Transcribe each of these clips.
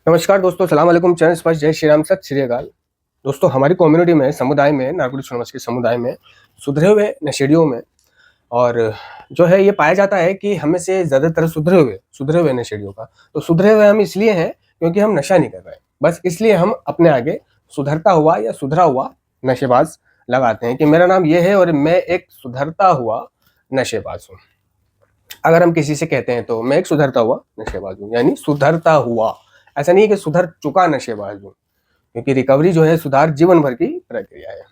नमस्कार दोस्तों, सलाम अलैकुम, चरण स्पर्श, जय श्री राम, सत श्री अकाल। दोस्तों, हमारी कम्युनिटी में, समुदाय में, नारकोटिक समाज के समुदाय में, सुधरे हुए नशेड़ियों में और जो है ये पाया जाता है कि हम में से ज़्यादातर सुधरे हुए नशेड़ियों का, तो सुधरे हुए हम इसलिए हैं क्योंकि हम नशा नहीं कर रहे हैं। बस इसलिए हम अपने आगे सुधरता हुआ या सुधरा हुआ नशेबाज लगाते हैं कि मेरा नाम ये है और मैं एक सुधरता हुआ नशेबाज हूँ। अगर हम किसी से कहते हैं तो मैं एक सुधरता हुआ नशेबाज हूँ, यानी सुधरता हुआ, ऐसा नहीं है कि सुधर चुका नशेबाज हूँ, क्योंकि रिकवरी जो है सुधार जीवन भर की प्रक्रिया है।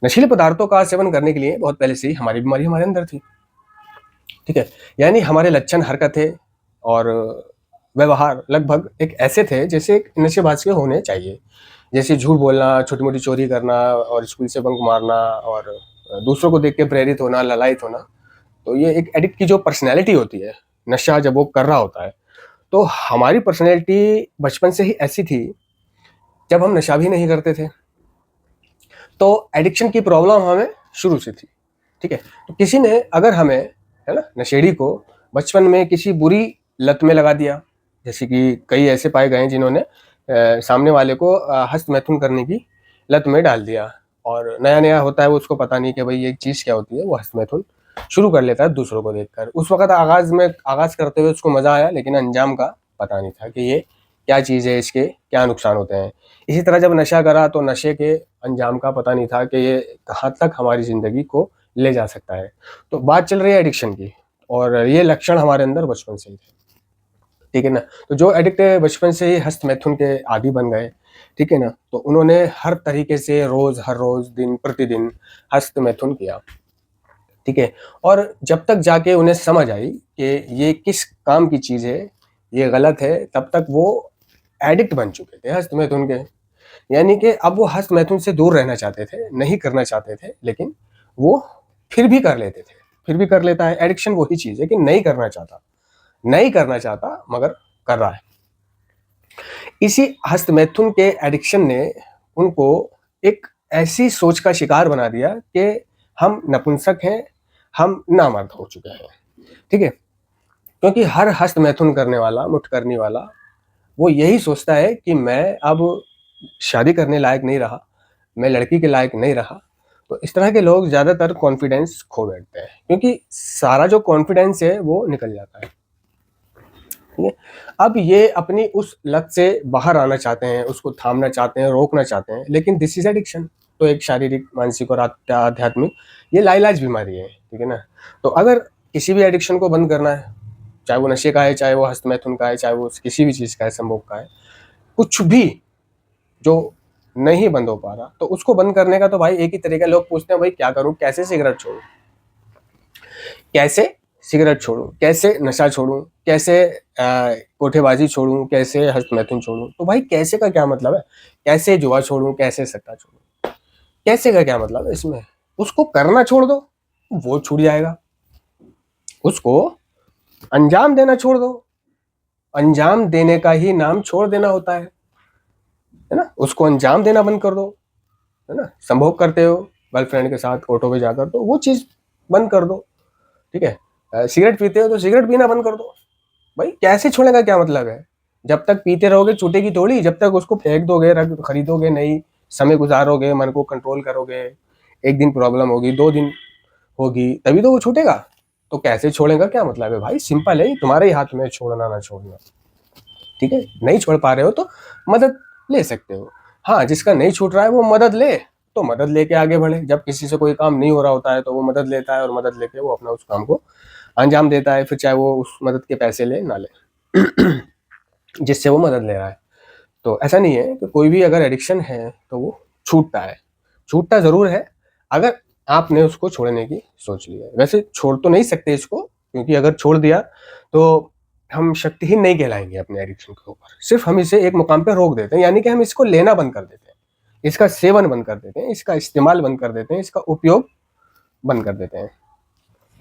नशीले पदार्थों का सेवन करने के लिए बहुत पहले से ही हमारी बीमारी हमारे अंदर थी, ठीक है। यानी हमारे लक्षण, हरकतें और व्यवहार लगभग एक ऐसे थे जैसे एक नशेबाज के होने चाहिए, जैसे झूठ बोलना, छोटी मोटी चोरी करना और स्कूल से बंक मारना और दूसरों को देख के प्रेरित होना, ललायत होना। तो ये एक एडिक्ट की जो पर्सनैलिटी होती है, नशा जब वो कर रहा होता है, तो हमारी पर्सनैलिटी बचपन से ही ऐसी थी। जब हम नशा भी नहीं करते थे तो एडिक्शन की प्रॉब्लम हमें शुरू से थी, ठीक है। तो किसी ने अगर हमें, है ना, नशेड़ी को बचपन में किसी बुरी लत में लगा दिया, जैसे कि कई ऐसे पाए गए जिन्होंने सामने वाले को हस्त मैथुन करने की लत में डाल दिया, और नया नया होता है वो, उसको पता नहीं कि भाई ये चीज़ क्या होती है, वो हस्त मैथुन शुरू कर लेता है दूसरों को देखकर। उस वक्त आगाज करते हुए उसको मजा आया, लेकिन अंजाम का पता नहीं था कि ये क्या चीज़ है, इसके क्या नुकसान होते हैं। इसी तरह जब नशा करा तो नशे के अंजाम का पता नहीं था कि ये कहाँ तक हमारी ज़िंदगी को ले जा सकता है। तो बात चल रही है एडिक्शन की, और ये लक्षण हमारे अंदर बचपन से ही थे, ठीक है ना। तो जो एडिक्ट बचपन से ही हस्त मैथुन के आदी बन गए, ठीक है ना, तो उन्होंने हर तरीके से हर रोज दिन प्रतिदिन हस्त मैथुन किया, ठीक है। और जब तक जाके उन्हें समझ आई कि ये किस काम की चीज़ है, ये गलत है, तब तक वो एडिक्ट बन चुके थे हस्त मैथुन के। यानी कि अब वो हस्त मैथुन से दूर रहना चाहते थे, नहीं करना चाहते थे, लेकिन वो फिर भी कर लेते थे। फिर भी कर लेता है, एडिक्शन वही चीज़ है कि नहीं करना चाहता मगर कर रहा है। इसी हस्त मैथुन के एडिक्शन ने उनको एक ऐसी सोच का शिकार बना दिया कि हम नपुंसक हैं, हम नामर्द हो चुके हैं, ठीक है। क्योंकि हर हस्त मैथुन करने वाला, मुठ करने वाला, वो यही सोचता है कि मैं अब शादी करने लायक नहीं रहा, मैं लड़की के लायक नहीं रहा। तो इस तरह के लोग ज़्यादातर कॉन्फिडेंस खो बैठते हैं, क्योंकि सारा जो कॉन्फिडेंस है वो निकल जाता है, ठीक है। अब ये अपनी उस लत से बाहर आना चाहते हैं, उसको थामना चाहते हैं, रोकना चाहते हैं, लेकिन दिस इज एडिक्शन। तो एक शारीरिक, मानसिक और आध्यात्मिक ये लाइलाज बीमारी है, ठीक है ना। तो अगर किसी भी एडिक्शन को बंद करना है, चाहे वो नशे का है, चाहे वो हस्त मैथुन का है, चाहे वो किसी भी चीज़ का है, संभोग का है, कुछ भी जो नहीं बंद हो पा रहा, तो उसको बंद करने का तो भाई एक ही तरीका। लोग पूछते हैं भाई क्या करूं, कैसे सिगरेट छोड़ूं, कैसे सिगरेट छोड़ूं, कैसे नशा छोड़ूं, कैसे कोठेबाजी छोड़ूं, कैसे हस्त मैथुन छोड़ूं। तो भाई कैसे का क्या मतलब है, कैसे जुआ छोड़ूं, कैसे सट्टा छोड़ूं, कैसे का क्या मतलब है इसमें। उसको करना छोड़ दो, वो छूट जाएगा। उसको अंजाम देना छोड़ दो, अंजाम देने का ही नाम छोड़ देना होता है ना। उसको अंजाम देना बंद कर दो, है ना। संभोग करते हो गर्लफ्रेंड के साथ ऑटो पे जाकर, तो वो चीज़ बंद कर दो, ठीक है। सिगरेट पीते हो तो सिगरेट पीना बंद कर दो। भाई कैसे छोड़ेगा, क्या मतलब है। जब तक पीते रहोगे छूटेगी थोड़ी, जब तक उसको फेंक दोगे, खरीदोगे नहीं, समय गुजारोगे, मन को कंट्रोल करोगे, एक दिन प्रॉब्लम होगी, 2 दिन होगी, तभी तो वो छूटेगा। तो कैसे छोड़ेगा, क्या मतलब है भाई। सिंपल है, तुम्हारे ही हाथ में छोड़ना ना छोड़ना, ठीक है। नहीं छोड़ पा रहे हो तो मदद ले सकते हो। हाँ, जिसका नहीं छूट रहा है वो मदद ले, तो मदद लेके आगे बढ़े। जब किसी से कोई काम नहीं हो रहा होता है तो वो मदद लेता है, और मदद लेके वो अपना उस काम को अंजाम देता है, फिर चाहे वो उस मदद के पैसे ले ना ले जिससे वो मदद ले रहा है। तो ऐसा नहीं है कि कोई भी अगर एडिक्शन है तो वो छूटता है, छूटता ज़रूर है अगर आपने उसको छोड़ने की सोच ली है। वैसे छोड़ तो नहीं सकते इसको, क्योंकि अगर छोड़ दिया तो हम शक्तिहीन नहीं कहलाएंगे अपने एडिक्शन के ऊपर। सिर्फ हम इसे एक मुकाम पे रोक देते हैं, यानी कि हम इसको लेना बंद कर देते हैं, इसका सेवन बंद कर देते हैं, इसका इस्तेमाल बंद कर देते हैं, इसका उपयोग बंद कर देते हैं।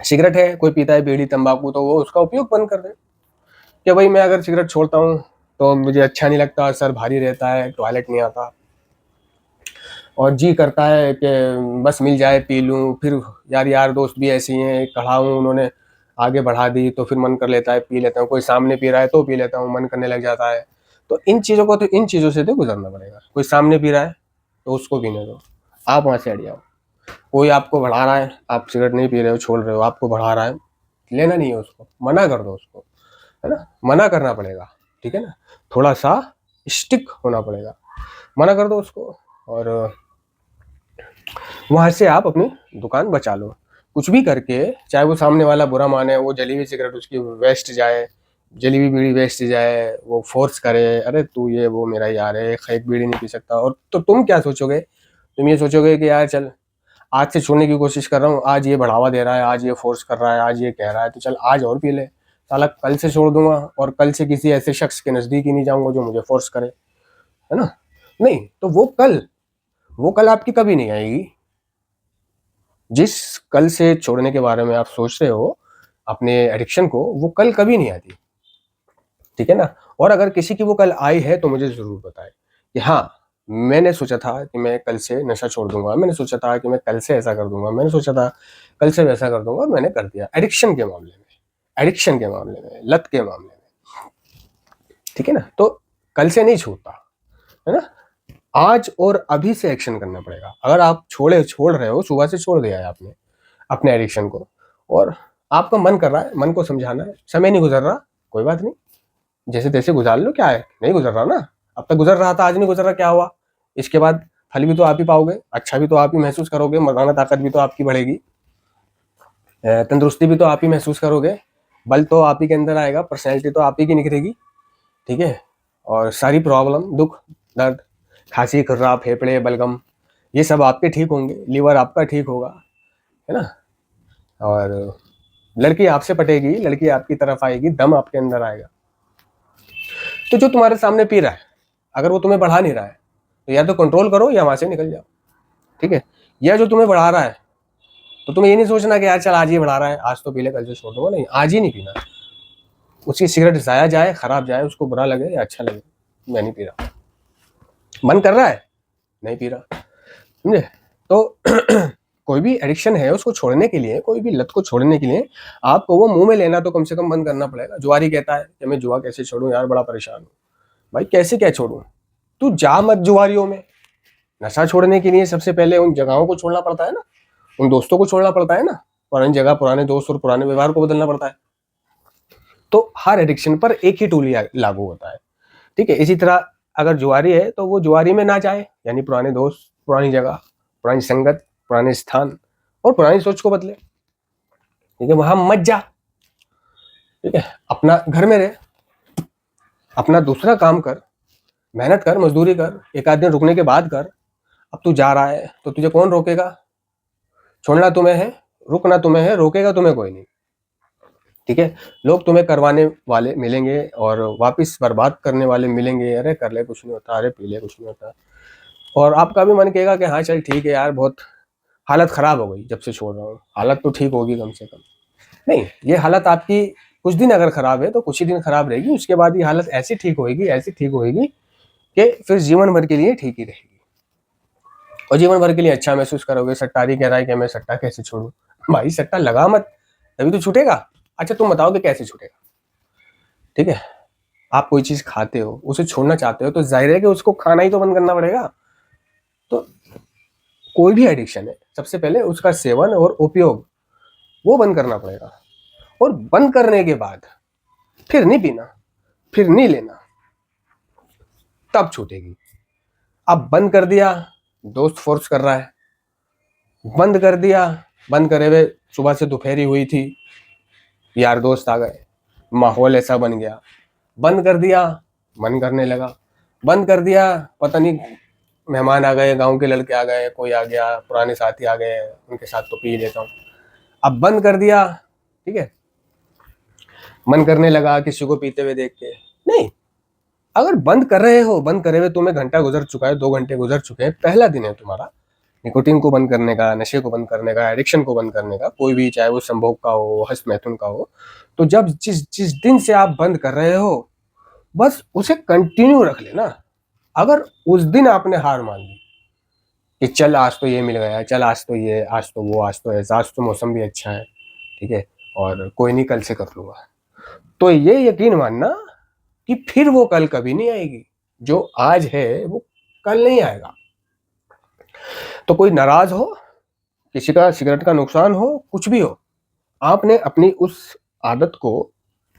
सिगरेट है, कोई पीता है बीड़ी तंबाकू, तो वो उसका उपयोग बंद कर दे कि भाई मैं अगर सिगरेट छोड़ता हूँ तो मुझे अच्छा नहीं लगता, सर भारी रहता है, टॉयलेट नहीं आता, और जी करता है कि बस मिल जाए पी लूँ। फिर यार दोस्त भी ऐसे ही हैं, कढ़ा हूँ, उन्होंने आगे बढ़ा दी तो फिर मन कर लेता है पी लेता हूँ। कोई सामने पी रहा है तो पी लेता हूँ, मन करने लग जाता है। तो इन चीज़ों से तो गुजरना पड़ेगा। कोई सामने पी रहा है तो उसको पीने दो, आप वहाँ से हट जाओ। कोई आपको बढ़ा रहा है, आप सिगरेट नहीं पी रहे हो, छोड़ रहे हो, आपको बढ़ा रहा है, लेना नहीं है उसको, मना कर दो उसको, है ना। मना करना पड़ेगा, ठीक है ना, थोड़ा सा स्टिक होना पड़ेगा, मना कर दो उसको, और वहां से आप अपनी दुकान बचा लो। कुछ भी करके, चाहे वो सामने वाला बुरा माने, वो जली हुई सिगरेट उसकी वेस्ट जाए, जली हुई बीड़ी वेस्ट जाए, वो फोर्स करे, अरे तू ये वो मेरा यार है, एक बीड़ी नहीं पी सकता, और तो तुम क्या सोचोगे, तुम ये सोचोगे कि यार चल आज से छोड़ने की कोशिश कर रहा हूँ, आज ये बढ़ावा दे रहा है, आज ये फोर्स कर रहा है, आज ये कह रहा है, तो चल आज और पी ले, साला कल से छोड़ दूंगा, और कल से किसी ऐसे शख्स के नजदीक ही नहीं जाऊंगा जो मुझे फोर्स करे, है ना। नहीं तो वो कल आपकी कभी नहीं आएगी। जिस कल से छोड़ने के बारे में आप सोच रहे हो अपने एडिक्शन को, वो कल कभी नहीं आती, ठीक है ना। और अगर किसी की वो कल आई है तो मुझे जरूर बताएं कि हाँ, मैंने सोचा था कि मैं कल से नशा छोड़ दूंगा, मैंने सोचा था कि मैं कल से ऐसा कर दूंगा, मैंने सोचा था कल से वैसा कर दूंगा, और मैंने कर दिया। एडिक्शन के मामले में, लत के मामले में, ठीक है ना। तो कल से नहीं छूटता, है ना। आज और अभी से एक्शन करना पड़ेगा। अगर आप छोड़ रहे हो, सुबह से छोड़ दिया है आपने अपने एडिक्शन को, और आपका मन कर रहा है, मन को समझाना है, समय नहीं गुजर रहा, कोई बात नहीं, जैसे तैसे गुजार लो, क्या है, नहीं गुजर रहा ना, अब तक गुजर रहा था, आज नहीं गुजर रहा, क्या हुआ। इसके बाद फल भी तो आप ही पाओगे, अच्छा भी तो आप ही महसूस करोगे, मर्दाना ताकत भी तो आपकी बढ़ेगी, तंदुरुस्ती भी तो आप ही महसूस करोगे, बल तो आप ही के अंदर आएगा, पर्सनैलिटी तो आप ही की निखरेगी, ठीक है। और सारी प्रॉब्लम, दुख दर्द, खांसी खर्रा, फेफड़े, बलगम, ये सब आपके ठीक होंगे, लीवर आपका ठीक होगा, है ना। और लड़की आपसे पटेगी, लड़की आपकी तरफ आएगी, दम आपके अंदर आएगा। तो जो तुम्हारे सामने पी रहा है, अगर वो तुम्हें बढ़ा नहीं रहा है, तो या तो कंट्रोल करो या वहां से निकल जाओ, ठीक है। या जो तुम्हें बढ़ा रहा है, तो तुम्हें ये नहीं सोचना कि यार चल आज ही बढ़ा रहा है, आज तो पी ले, कल से छोड़ दूंगा, नहीं, आज ही नहीं पीना। उसकी सिगरेट जाया जाए, खराब जाए, उसको बुरा लगे या अच्छा लगे, मैं नहीं पी रहा। मन कर रहा है, नहीं पी रहा, समझे। तो कोई भी एडिक्शन है, उसको छोड़ने के लिए, कोई भी लत को छोड़ने के लिए आपको वो मुंह में लेना तो कम से कम बंद करना पड़ेगा। जुआरी कहता है कि मैं जुआ कैसे छोड़ूं यार, बड़ा परेशान हूं। भाई कैसे क्या छोड़ूं, तू जा मत जुआरियों में। नशा छोड़ने के लिए सबसे पहले उन जगहों को छोड़ना पड़ता है ना, उन दोस्तों को छोड़ना पड़ता है ना, पुरानी जगह, पुराने दोस्त और पुराने व्यवहार को बदलना पड़ता है। तो हर एडिक्शन पर एक ही टूल लागू होता है, ठीक है। इसी तरह अगर जुआरी है तो वो जुआरी में ना जाए, यानी पुराने दोस्त, पुरानी जगह, पुरानी संगत, पुराने स्थान और पुरानी सोच को बदले, ठीक है। वहां मत जा, ठीक है। अपना घर में रहे, अपना दूसरा काम कर, मेहनत कर, मजदूरी कर, एक आध दिन रुकने के बाद कर। अब तू जा रहा है तो तुझे कौन रोकेगा, छोड़ना तुम्हें है, रुकना तुम्हें है, रोकेगा तुम्हें कोई नहीं, ठीक है। लोग तुम्हें करवाने वाले मिलेंगे और वापस बर्बाद करने वाले मिलेंगे, अरे कर ले कुछ नहीं होता, अरे पी ले कुछ नहीं होता, और आपका भी मन कहेगा कि हाँ चल ठीक है यार, बहुत हालत खराब हो गई जब से छोड़ रहा हूँ, हालत तो ठीक होगी कम से कम। नहीं, ये हालत आपकी कुछ दिन अगर खराब है तो कुछ ही दिन खराब रहेगी, उसके बाद ये हालत ऐसी ठीक होगी, ऐसी ठीक होगी कि फिर जीवन भर के लिए ठीक ही रहेगी, और जीवन भर के लिए अच्छा महसूस करोगे। सट्टारी कह रहा है कि मैं सट्टा कैसे छोड़ूं, भाई सट्टा लगा मत, तभी तो छूटेगा। अच्छा तुम बताओ कि कैसे छूटेगा, ठीक है। आप कोई चीज खाते हो, उसे छोड़ना चाहते हो, तो जाहिर है कि उसको खाना ही तो बंद करना पड़ेगा। तो कोई भी एडिक्शन है, सबसे पहले उसका सेवन और उपयोग वो बंद करना पड़ेगा, और बंद करने के बाद फिर नहीं पीना, फिर नहीं लेना, तब छूटेगी। अब बंद कर दिया, दोस्त फोर्स कर रहा है, बंद कर दिया, बंद करे हुए सुबह से दोपहरी हुई थी, यार दोस्त आ गए, माहौल ऐसा बन गया, बंद कर दिया, मन करने लगा, बंद कर दिया, पता नहीं मेहमान आ गए, गांव के लड़के आ गए, कोई आ गया, पुराने साथी आ गए, उनके साथ तो पी लेता हूँ। अब बंद कर दिया, ठीक है, मन करने लगा किसी को पीते हुए देख के, नहीं। अगर बंद कर रहे हो, बंद करे हुए तुम्हें घंटा गुजर चुका है, 2 घंटे गुजर चुके हैं, पहला दिन है तुम्हारा निकोटीन को बंद करने का, नशे को बंद करने का, एडिक्शन को बंद करने का, कोई भी, चाहे वो संभोग का हो, हस्त मैथुन का हो, तो जब जिस जिस दिन से आप बंद कर रहे हो, बस उसे कंटिन्यू रख लेना। अगर उस दिन आपने हार मान ली कि चल आज तो ये मिल गया, चल आज तो ये, आज तो वो, आज तो ऐसा, आज तो मौसम भी अच्छा है, ठीक है, और कोई नहीं कल से कर लूंगा, तो ये यकीन मानना कि फिर वो कल कभी नहीं आएगी। जो आज है वो कल नहीं आएगा। तो कोई नाराज हो, किसी का सिगरेट का नुकसान हो, कुछ भी हो, आपने अपनी उस आदत को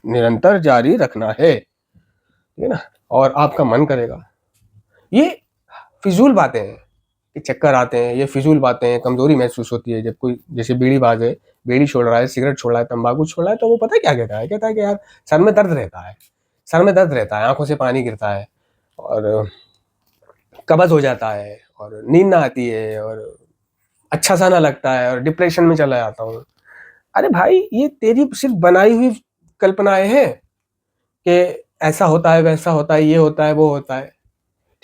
निरंतर जारी रखना है, ठीक है ना। और आपका मन करेगा। ये फिजूल बातें हैं कि चक्कर आते हैं, ये फिजूल बातें हैं, कमजोरी महसूस होती है। जब कोई जैसे बीड़ीबाज है, बीड़ी छोड़ रहा है, सिगरेट छोड़ रहा है, तंबाकू छोड़ रहा है, तो वो पता है क्या कहता है? कहता है कि यार सर में दर्द रहता है, सर में दर्द रहता है, आंखों से पानी गिरता है, और कब्ज हो जाता है, और नींद ना आती है, और अच्छा सा ना लगता है, और डिप्रेशन में चला जाता हूँ। अरे भाई, ये तेरी सिर्फ बनाई हुई कल्पनाएं हैं कि ऐसा होता है, वैसा होता है, ये होता है, वो होता है,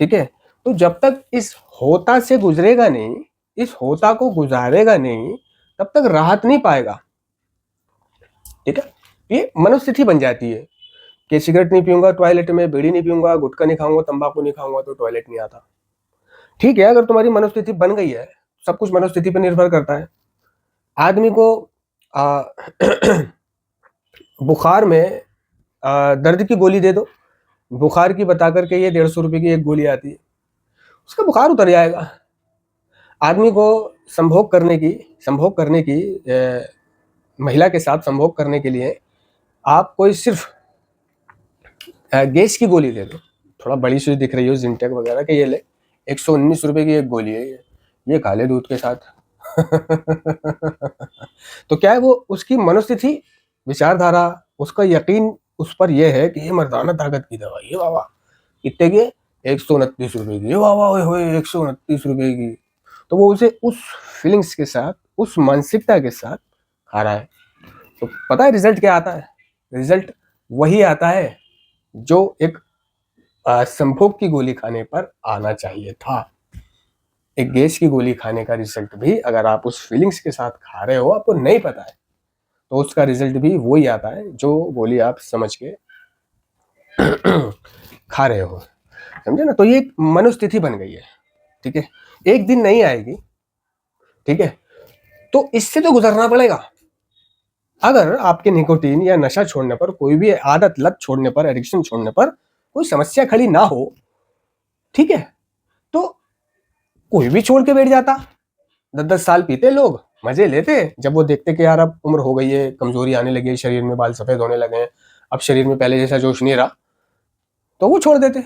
ठीक है। तो जब तक इस होता से गुजरेगा नहीं, इस होता को गुजारेगा नहीं, तब तक राहत नहीं पाएगा, ठीक है। ये मनोस्थिति बन जाती है कि सिगरेट नहीं पीऊंगा टॉयलेट में, बीड़ी नहीं पीऊंगा, गुटखा नहीं खाऊंगा, तंबाकू नहीं खाऊंगा तो टॉयलेट नहीं आता। ठीक है, अगर तुम्हारी मनोस्थिति बन गई है, सब कुछ मनोस्थिति पर निर्भर करता है। आदमी को बुखार में दर्द की गोली दे दो, बुखार की बता करके, ये 150 रुपए की एक गोली आती है, उसका बुखार उतर जाएगा। आदमी को संभोग करने की महिला के साथ संभोग करने के लिए आप कोई सिर्फ गैस की गोली दे दो, थोड़ा बड़ी सी दिख रही हो, जिंटेक वगैरह के, ये ले 119 रुपए की एक गोली है, ये खा ले दूध के साथ। तो क्या है, वो उसकी मनोस्थिति, विचारधारा, उसका यकीन उस पर यह है कि ये मर्दाना ताकत की दवा, ये बाबा कितने की, 129 रुपए की, ये बाबा हो 129 रुपए की। तो वो उसे उस फीलिंग्स के साथ, उस मानसिकता के साथ खा रहा है। तो पता है रिजल्ट क्या आता है? रिजल्ट वही आता है जो एक संभोग की गोली खाने पर आना चाहिए था। एक गैस की गोली खाने का रिजल्ट भी, अगर आप उस फीलिंग्स के साथ खा रहे हो, आपको नहीं पता है, तो उसका रिजल्ट भी वही आता है जो गोली आप समझ के खा रहे हो, समझे ना। तो ये एक मनोस्थिति बन गई है, ठीक है, एक दिन नहीं आएगी, ठीक है। तो इससे तो गुजरना पड़ेगा। अगर आपके निकोटीन या नशा छोड़ने पर, कोई भी आदत, लत छोड़ने पर, एडिक्शन छोड़ने पर कोई समस्या खड़ी ना हो, ठीक है, तो कोई भी छोड़ के बैठ जाता। 10-10 साल पीते लोग, मजे लेते, जब वो देखते कि यार अब उम्र हो गई है, कमजोरी आने लगी है, शरीर में बाल सफेद होने लगे हैं, अब शरीर में पहले जैसा जोश नहीं रहा, तो वो छोड़ देते।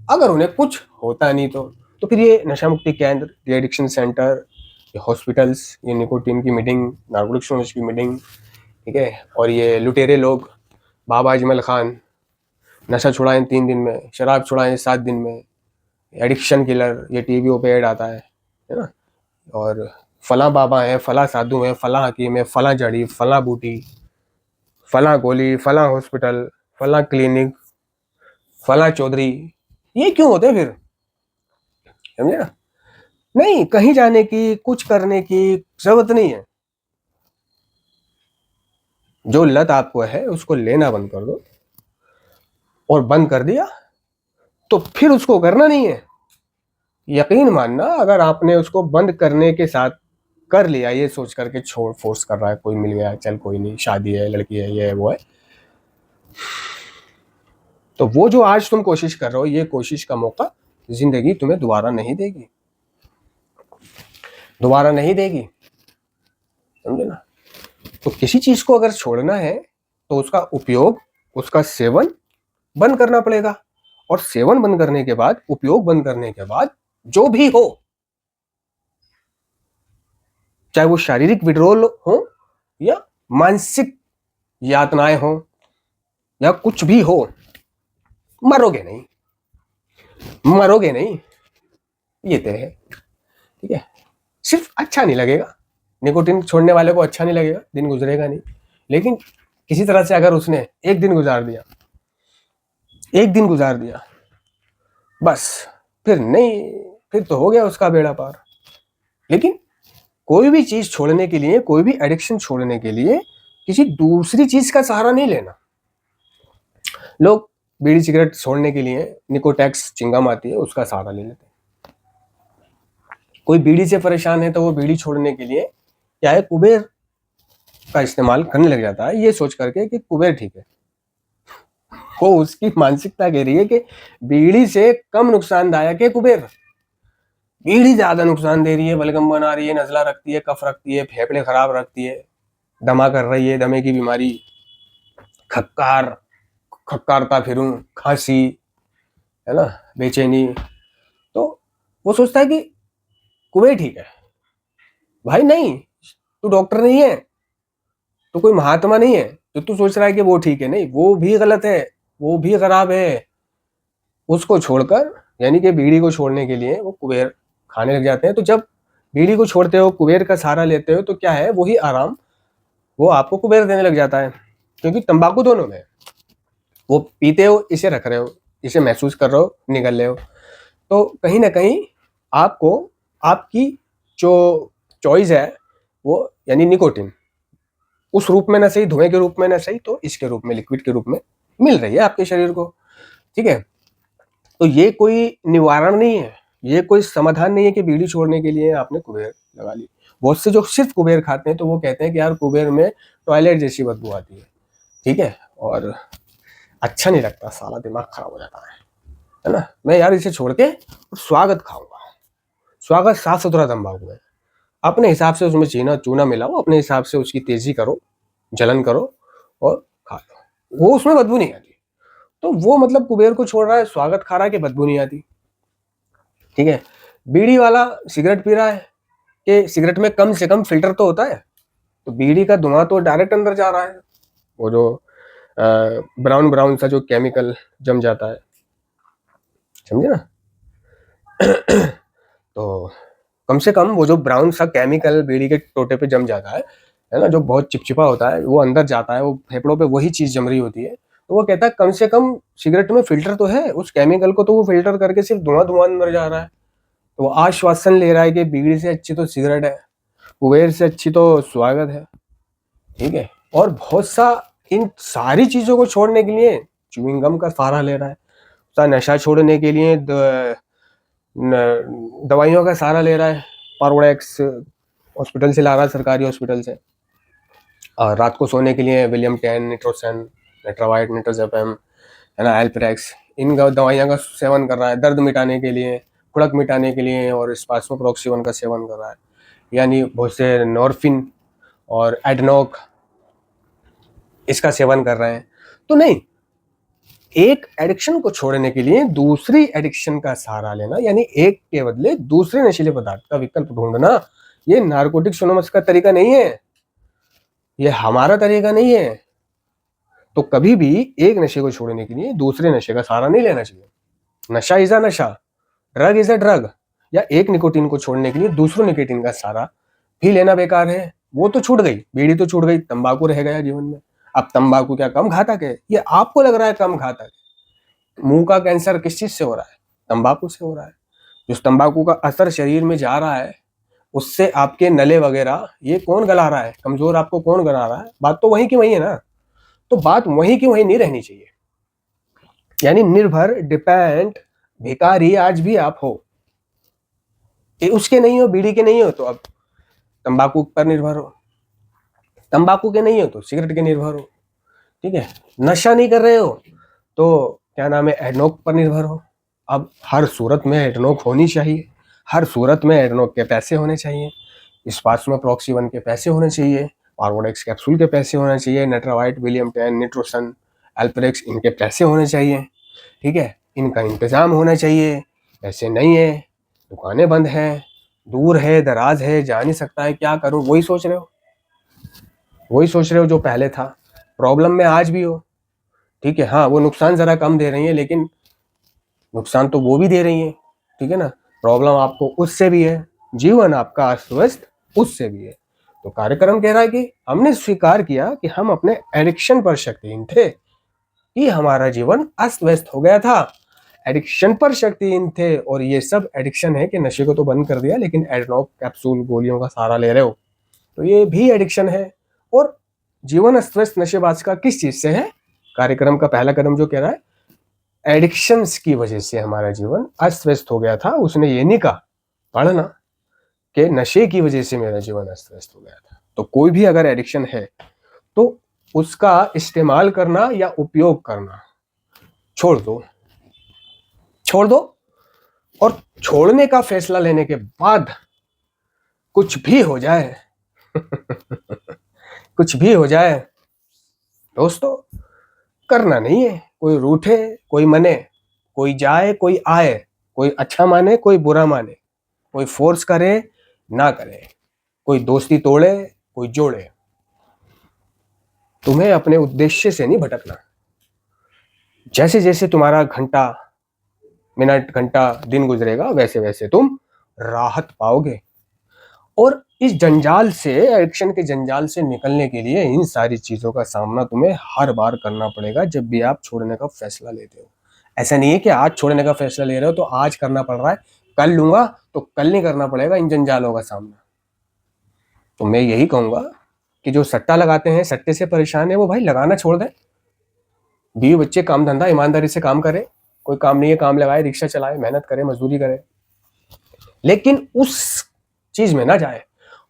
अगर उन्हें कुछ होता नहीं तो फिर ये नशा मुक्ति केंद्र, ये एडिक्शन सेंटर, ये हॉस्पिटल्स, ये निकोटीन की मीटिंग, नार्कोटिक्स की मीटिंग, ठीक है, और ये लुटेरे लोग, बाबा अजमल खान, नशा छुड़ाएं 3 दिन में, शराब छुड़ाएं 7 दिन में, एडिक्शन किलर, ये टीवी पे ऐड आता है ना। और फला बाबा है, फला साधु है, फला हकीम है, फला जड़ी, फला बूटी, फला गोली, फला हॉस्पिटल, फला क्लिनिक, फला चौधरी। ये क्यों होते फिर, समझे ना। नहीं, कहीं जाने की, कुछ करने की जरूरत नहीं है। जो लत आपको है उसको लेना बंद कर दो, और बंद कर दिया तो फिर उसको करना नहीं है। यकीन मानना, अगर आपने उसको बंद करने के साथ कर लिया, ये सोच करके छोड़, फोर्स कर रहा है, कोई मिल गया, चल कोई नहीं, शादी है, लड़की है, ये है, वो है, तो वो जो आज तुम कोशिश कर रहे हो, ये कोशिश का मौका जिंदगी तुम्हें दोबारा नहीं देगी, दोबारा नहीं देगी, समझे ना। तो किसी चीज को अगर छोड़ना है तो उसका उपयोग, उसका सेवन बंद करना पड़ेगा, और सेवन बंद करने के बाद, उपयोग बंद करने के बाद, जो भी हो, चाहे वो शारीरिक विड्रॉल हो या मानसिक यातनाएं हो या कुछ भी हो, मरोगे नहीं, मरोगे नहीं, ये तय है, ठीक है। सिर्फ अच्छा नहीं लगेगा, निकोटीन छोड़ने वाले को अच्छा नहीं लगेगा, दिन गुजरेगा नहीं, लेकिन किसी तरह से अगर उसने एक दिन गुजार दिया, एक दिन गुजार दिया, बस फिर नहीं, फिर तो हो गया उसका बेड़ा पार। लेकिन कोई भी चीज छोड़ने के लिए, कोई भी एडिक्शन छोड़ने के लिए किसी दूसरी चीज का सहारा नहीं लेना। लोग बीड़ी सिगरेट छोड़ने के लिए निकोटेक्स चिंगम आती है, उसका सहारा ले लेते हैं। कोई बीड़ी से परेशान है तो वो बीड़ी छोड़ने के लिए क्या है, कुबेर का इस्तेमाल करने लग जाता है, ये सोच करके कि कुबेर ठीक है। वो उसकी मानसिकता कह रही है कि बीड़ी से कम नुकसानदायक है कुबेर। बीड़ी ज्यादा नुकसान दे रही है, बलगम बना रही है, नजला रखती है, कफ रखती है, फेफड़े खराब रखती है, दमा कर रही है, दमे की बीमारी, खक्कार खक्कारता फिरूं, खांसी, है ना, बेचैनी। तो वो सोचता है कि कुबेर ठीक है। भाई नहीं, तू डॉक्टर नहीं है, तो कोई महात्मा नहीं है तो तू सोच रहा है कि वो ठीक है। नहीं, वो भी गलत है, वो भी खराब है। उसको छोड़कर, यानी कि बीड़ी को छोड़ने के लिए वो कुबेर खाने लग जाते हैं। तो जब बीड़ी को छोड़ते हो, कुबेर का सहारा लेते हो, तो क्या है, वही आराम वो आपको कुबेर देने लग जाता है। क्योंकि तंबाकू दोनों में है। वो पीते हो, इसे रख रहे हो, इसे महसूस कर रहे हो, निगल रहे हो, तो कहीं ना कहीं आपको आपकी जो चॉइस है वो, यानी निकोटिन, उस रूप में ना सही, धुएं के रूप में ना सही, तो इसके रूप में, लिक्विड के रूप में मिल रही है आपके शरीर को। ठीक है, तो ये कोई निवारण नहीं है, ये कोई समाधान नहीं है कि बीड़ी छोड़ने के लिए आपने कुबेर लगा ली। बहुत से जो सिर्फ कुबेर खाते हैं तो वो कहते हैं कि यार कुबेर में टॉयलेट जैसी बदबू आती है। ठीक है, और अच्छा नहीं लगता, साला दिमाग खराब हो जाता है ना। मैं यार इसे छोड़ के स्वागत खाऊंगा। स्वागत साफ सुथरा तंबाकू है, अपने हिसाब से उसमें चीना चूना मिलाओ, अपने हिसाब से उसकी तेजी करो, जलन करो और खा लो, वो उसमें बदबू नहीं आती। तो वो मतलब कुबेर को छोड़ रहा है, स्वागत खा रहा है कि बदबू नहीं आती। ठीक है, बीड़ी वाला सिगरेट पी रहा है कि सिगरेट में कम से कम फिल्टर तो होता है, तो बीड़ी का धुआं तो डायरेक्ट अंदर जा रहा है, वो जो ब्राउन ब्राउन सा जो केमिकल जम जाता है, समझे ना। तो कम से कम वो जो ब्राउन सा केमिकल बीड़ी के टोटे पे जम जाता है ना, जो बहुत चिपचिपा होता है, वो अंदर जाता है, वो फेफड़ों पे वही चीज जम रही होती है। तो वो कहता है कम से कम सिगरेट में फिल्टर तो है, उस केमिकल को तो वो फिल्टर करके सिर्फ धुआं धुआं अंदर जा रहा है। तो वो आश्वासन ले रहा है कि बीड़ी से अच्छी तो सिगरेट है, कुबेर से अच्छी तो स्वागत है। ठीक है, और बहुत सा इन सारी चीजों को छोड़ने के लिए च्युइंग गम का सहारा ले रहा है, नशा छोड़ने के लिए दवाइयों का सहारा ले रहा है, पारोडेक्स हॉस्पिटल से ला रहा है, सरकारी हॉस्पिटल से। और रात को सोने के लिए विलियम 10, निट्रोसन, नेट्रावाइट, निट्रोजेपम, है ना, एल्प्रेक्स, इन दवाइयों का सेवन कर रहा है दर्द मिटाने के लिए, खुड़क मिटाने के लिए, और स्पास्मोप्रोक्सिवन का सेवन कर रहा है, यानी बहुत से नॉर्फिन और एडनोक इसका सेवन कर रहे हैं। तो नहीं, एक एडिक्शन को छोड़ने के लिए दूसरी एडिक्शन का सहारा लेना, यानी एक के बदले दूसरे नशीले पदार्थ का विकल्प ढूंढना, ये नारकोटिक्स एनोनिमस का तरीका नहीं है, ये हमारा तरीका नहीं है। तो कभी भी एक नशे को छोड़ने के लिए दूसरे नशे का सहारा नहीं लेना चाहिए। नशा इज अ नशा, ड्रग इज अ ड्रग। या एक निकोटीन को छोड़ने के लिए दूसरे निकोटीन का सहारा भी लेना बेकार है। वो तो छूट गई, बीड़ी तो छूट गई, तंबाकू रह गया जीवन में। अब तंबाकू क्या कम घातक है? ये आपको लग रहा है कम घातक है। मुंह का कैंसर किस चीज से हो रहा है? तंबाकू से हो रहा है। जो तंबाकू का असर शरीर में जा रहा है, उससे आपके नले वगैरह ये कौन गला रहा है? कमजोर आपको कौन गला रहा है? बात तो वहीं की वहीं है ना। तो बात वहीं की वहीं नहीं रहनी चाहिए। यानी निर्भर, डिपेंड, भिखारी आज भी आप हो, उसके नहीं हो, बीड़ी के नहीं हो तो अब तंबाकू पर निर्भर हो, तंबाकू के नहीं हो तो सिगरेट के निर्भर हो। ठीक है, नशा नहीं कर रहे हो तो क्या नाम है, एडनोक पर निर्भर हो। अब हर सूरत में एडनोक होनी चाहिए, हर सूरत में एडनोक के पैसे होने चाहिए, स्पास्मोप्रोक्सिवन के पैसे होने चाहिए, पार्वोडेक्स कैप्सूल के पैसे होने चाहिए, नेट्रावाइट, विलियम 10, निट्रोसन, एल्प्रेक्स, इनके पैसे होने चाहिए। ठीक है, इनका इंतजाम होना चाहिए। पैसे नहीं है, दुकानें बंद हैं, दूर है, दराज है, जा नहीं सकता है, क्या करूं? वही सोच रहे हो, वही सोच रहे हो जो पहले था। प्रॉब्लम में आज भी हो। ठीक है, हाँ, वो नुकसान जरा कम दे रही है, लेकिन नुकसान तो वो भी दे रही है। ठीक है ना, प्रॉब्लम आपको उससे भी है, जीवन आपका अस्वस्थ उससे भी है। तो कार्यक्रम कह रहा है कि हमने स्वीकार किया कि हम अपने एडिक्शन पर शक्तिहीन थे, कि हमारा जीवन अस्त व्यस्त हो गया था, एडिक्शन पर शक्तिहीन थे। और ये सब एडिक्शन है कि नशे को तो बंद कर दिया, लेकिन एडनॉक कैप्सूल गोलियों का सहारा ले रहे हो, तो ये भी एडिक्शन है। और जीवन अस्त व्यस्त नशेबाज का किस चीज से है? कार्यक्रम का पहला कदम जो कह रहा है, एडिक्शंस की वजह से हमारा जीवन अस्त व्यस्त हो गया था। उसने ये नहीं कहा, पढ़ना, कि नशे की वजह से मेरा जीवन अस्त व्यस्त हो गया था। तो कोई भी अगर एडिक्शन है तो उसका इस्तेमाल करना या उपयोग करना छोड़ दो, छोड़ दो। और छोड़ने का फैसला लेने के बाद कुछ भी हो जाए कुछ भी हो जाए दोस्तों, करना नहीं है। कोई रूठे, कोई मने, कोई जाए, कोई आए, कोई अच्छा माने, कोई बुरा माने, कोई फोर्स करे ना करे, कोई दोस्ती तोड़े, कोई जोड़े, तुम्हें अपने उद्देश्य से नहीं भटकना। जैसे जैसे तुम्हारा घंटा, मिनट, घंटा, दिन गुजरेगा, वैसे वैसे तुम राहत पाओगे। और इस जंजाल से, एडिक्शन के जंजाल से निकलने के लिए इन सारी चीजों का सामना तुम्हें हर बार करना पड़ेगा जब भी आप छोड़ने का फैसला लेते हो। ऐसा नहीं है कि आज छोड़ने का फैसला ले रहे हो तो आज करना पड़ रहा है, कल लूंगा तो कल नहीं करना पड़ेगा इन जंजालों का सामना। तो मैं यही कहूंगा कि जो सट्टा लगाते हैं, सट्टे से परेशान है, वो भाई लगाना छोड़ दें। बीवी बच्चे काम धंधा ईमानदारी से काम करे, कोई काम नहीं है काम लगाए, रिक्शा चलाए, मेहनत करे, मजदूरी करे, लेकिन उस चीज में ना जाए।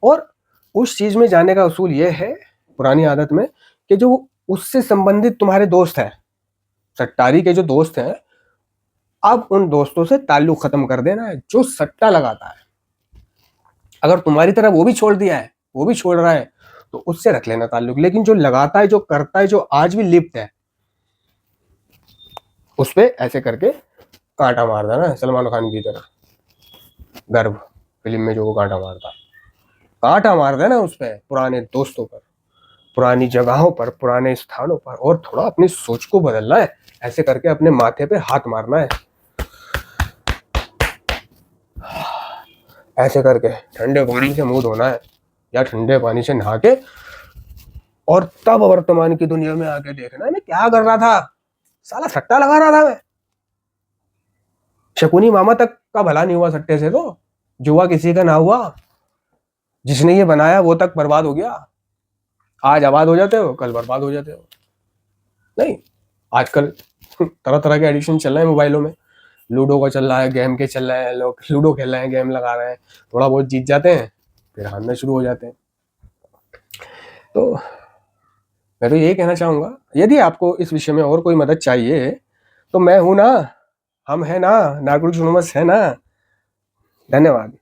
और उस चीज में जाने का उसूल ये है पुरानी आदत में कि जो उससे संबंधित तुम्हारे दोस्त हैं, सट्टारी के जो दोस्त हैं, अब उन दोस्तों से ताल्लुक खत्म कर देना है। जो सट्टा लगाता है, अगर तुम्हारी तरह वो भी छोड़ दिया है, वो भी छोड़ रहा है, तो उससे रख लेना ताल्लुक। लेकिन जो लगाता है, जो करता है, जो आज भी लिप्त है, उस पे ऐसे करके कांटा मार देना, सलमान खान की तरह गर्भ फिल्म में जो वो कांटा मारता, कांटा मार देना उस पे, पुराने दोस्तों पर, पुरानी जगहों पर, पुराने स्थानों पर। और थोड़ा अपनी सोच को बदलना है, ऐसे करके अपने माथे पे हाथ मारना है, ऐसे करके ठंडे पानी से मुंह धोना है या ठंडे पानी से नहा के, और तब वर्तमान की दुनिया में आके देखना है मैं क्या कर रहा था, साला सट्टा लगा रहा था मैं। शकुनी मामा तक का भला नहीं हुआ सट्टे से, तो जुआ किसी का ना हुआ, जिसने ये बनाया वो तक बर्बाद हो गया। आज आबाद हो जाते हो, कल बर्बाद हो जाते हो। नहीं, आजकल तरह तरह के एडिक्शन चल रहे हैं मोबाइलों में, लूडो का चल रहा है, गेम के चल रहे हैं, लोग लूडो खेल रहे हैं, गेम लगा रहे हैं, थोड़ा बहुत जीत जाते हैं फिर हारना शुरू हो जाते हैं। तो मैं तो यही कहना चाहूंगा, यदि आपको इस विषय में और कोई मदद चाहिए तो मैं हूं ना, हम है ना, नागरिक है ना। धन्यवाद।